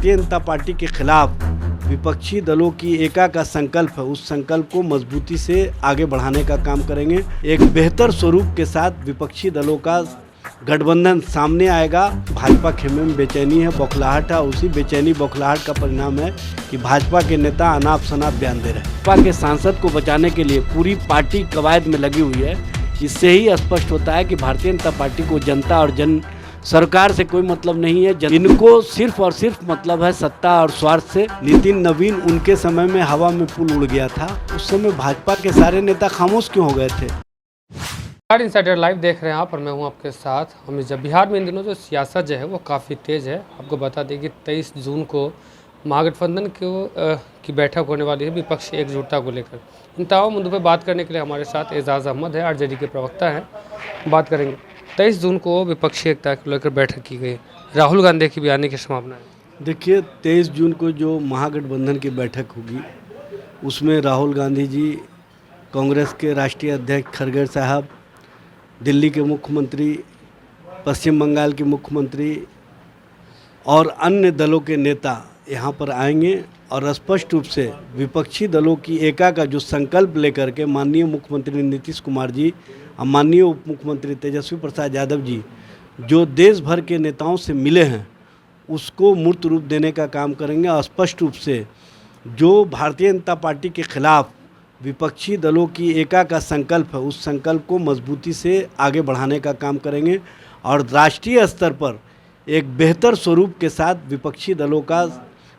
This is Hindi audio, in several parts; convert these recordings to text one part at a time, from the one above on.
भारतीय जनता पार्टी के खिलाफ विपक्षी दलों की एका का संकल्प है, उस संकल्प को मजबूती से आगे बढ़ाने का काम करेंगे। एक बेहतर स्वरूप के साथ विपक्षी दलों का गठबंधन सामने आएगा। भाजपा खेमे में बेचैनी है, बौखलाहट है। उसी बेचैनी बौखलाहट का परिणाम है कि भाजपा के नेता अनाप शनाप बयान दे रहे हैं। भाजपा के सांसद को बचाने के लिए पूरी पार्टी कवायद में लगी हुई है। इससे ही स्पष्ट होता है कि भारतीय जनता पार्टी को जनता और जन सरकार से कोई मतलब नहीं है। इनको सिर्फ और सिर्फ मतलब है सत्ता और स्वार्थ से। नितिन नवीन उनके समय में हवा में पुल उड़ गया था, उस समय भाजपा के सारे नेता खामोश क्यों हो गए थे। इनसाइडर लाइव देख रहे हैं आप और मैं हूं आपके साथ। हम जब बिहार में इन दिनों जो सियासत जो है वो काफ़ी तेज़ है। आपको बता दें कि 23 जून को महागठबंधन की बैठक होने वाली है विपक्षी एकजुटता को लेकर। इन तमाम मुद्दों पर बात करने के लिए हमारे साथ एजाज़ अहमद है, आरजेडी के प्रवक्ता हैं। बात करेंगे 23 जून को विपक्षी एकता को लेकर बैठक की गई, राहुल गांधी की भी आने की संभावना है। देखिए 23 जून को जो महागठबंधन की बैठक होगी उसमें राहुल गांधी जी, कांग्रेस के राष्ट्रीय अध्यक्ष खरगे साहब, दिल्ली के मुख्यमंत्री, पश्चिम बंगाल के मुख्यमंत्री और अन्य दलों के नेता यहाँ पर आएंगे और स्पष्ट रूप से विपक्षी दलों की एका का जो संकल्प लेकर के माननीय मुख्यमंत्री नीतीश कुमार जी और माननीय उप मुख्यमंत्री तेजस्वी प्रसाद यादव जी जो देश भर के नेताओं से मिले हैं उसको मूर्त रूप देने का काम करेंगे। और स्पष्ट रूप से जो भारतीय जनता पार्टी के खिलाफ विपक्षी दलों की एका का संकल्प है, उस संकल्प को मजबूती से आगे बढ़ाने का काम करेंगे और राष्ट्रीय स्तर पर एक बेहतर स्वरूप के साथ विपक्षी दलों का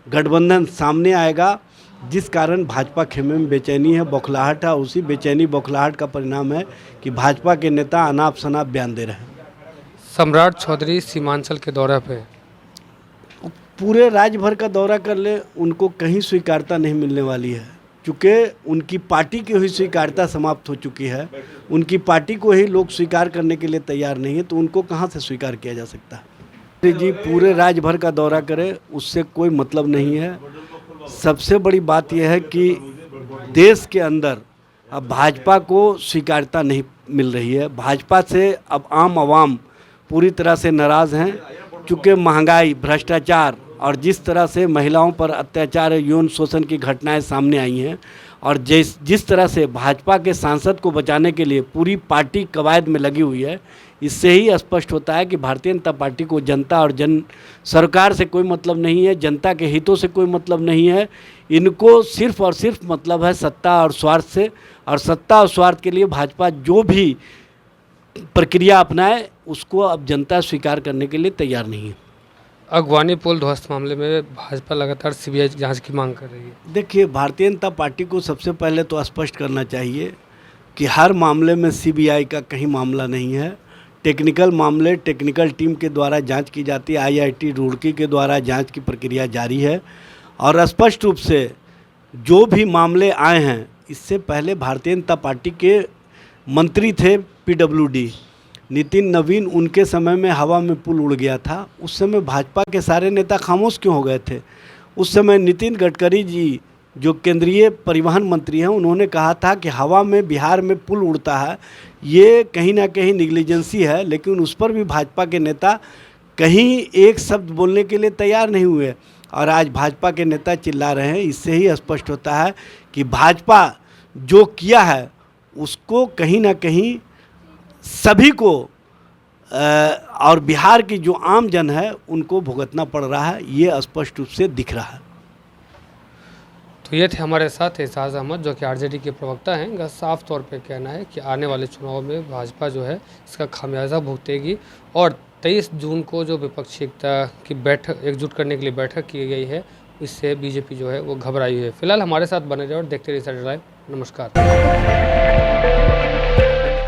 गठबंधन सामने आएगा, जिस कारण भाजपा खेमे में बेचैनी है, बौखलाहट है। उसी बेचैनी बौखलाहट का परिणाम है कि भाजपा के नेता अनाप शनाप बयान दे रहे हैं। सम्राट चौधरी सीमांचल के दौरे पे पूरे राज्य भर का दौरा कर ले, उनको कहीं स्वीकारता नहीं मिलने वाली है, क्योंकि उनकी पार्टी की हुई स्वीकार्यता समाप्त हो चुकी है। उनकी पार्टी को ही लोग स्वीकार करने के लिए तैयार नहीं है, तो उनको कहां से स्वीकार किया जा सकता है। जी पूरे राज्य भर का दौरा करे उससे कोई मतलब नहीं है। सबसे बड़ी बात यह है कि देश के अंदर अब भाजपा को स्वीकार्यता नहीं मिल रही है। भाजपा से अब आम आवाम पूरी तरह से नाराज़ हैं, क्योंकि महंगाई, भ्रष्टाचार और जिस तरह से महिलाओं पर अत्याचार, यौन शोषण की घटनाएं सामने आई हैं और जिस तरह से भाजपा के सांसद को बचाने के लिए पूरी पार्टी कवायद में लगी हुई है, इससे ही स्पष्ट होता है कि भारतीय जनता पार्टी को जनता और जन सरकार से कोई मतलब नहीं है, जनता के हितों से कोई मतलब नहीं है। इनको सिर्फ और सिर्फ मतलब है सत्ता और स्वार्थ से, और सत्ता और स्वार्थ के लिए भाजपा जो भी प्रक्रिया अपनाए उसको अब जनता स्वीकार करने के लिए तैयार नहीं है। अगवानी पुल ध्वस्त मामले में भाजपा लगातार सीबीआई जांच की मांग कर रही है। देखिए भारतीय जनता पार्टी को सबसे पहले तो स्पष्ट करना चाहिए कि हर मामले में सीबीआई का कहीं मामला नहीं है। टेक्निकल मामले टेक्निकल टीम के द्वारा जांच की जाती है। आईआईटी रुड़की के द्वारा जांच की प्रक्रिया जारी है और स्पष्ट रूप से जो भी मामले आए हैं, इससे पहले भारतीय जनता पार्टी के मंत्री थे पीडब्ल्यूडी नितिन नवीन, उनके समय में हवा में पुल उड़ गया था। उस समय भाजपा के सारे नेता खामोश क्यों हो गए थे। उस समय नितिन गडकरी जी जो केंद्रीय परिवहन मंत्री हैं, उन्होंने कहा था कि हवा में बिहार में पुल उड़ता है, ये कहीं ना कहीं निग्लिजेंसी है, लेकिन उस पर भी भाजपा के नेता कहीं एक शब्द बोलने के लिए तैयार नहीं हुए और आज भाजपा के नेता चिल्ला रहे हैं। इससे ही स्पष्ट होता है कि भाजपा जो किया है उसको कहीं ना कहीं सभी को और बिहार की जो आम जन है उनको भुगतना पड़ रहा है, ये स्पष्ट रूप से दिख रहा है। तो ये थे हमारे साथ एजाज़ अहमद जो कि आरजेडी के प्रवक्ता हैं। इनका साफ तौर पे कहना है कि आने वाले चुनाव में भाजपा जो है इसका खामियाजा भुगतेगी और 23 जून को जो विपक्षी एकता की बैठक एकजुट करने के लिए बैठक की गई है, इससे बीजेपी जो है वो घबराई है। फिलहाल हमारे साथ बने रहे और देखते रहिए इनसाइडर लाइव। नमस्कार।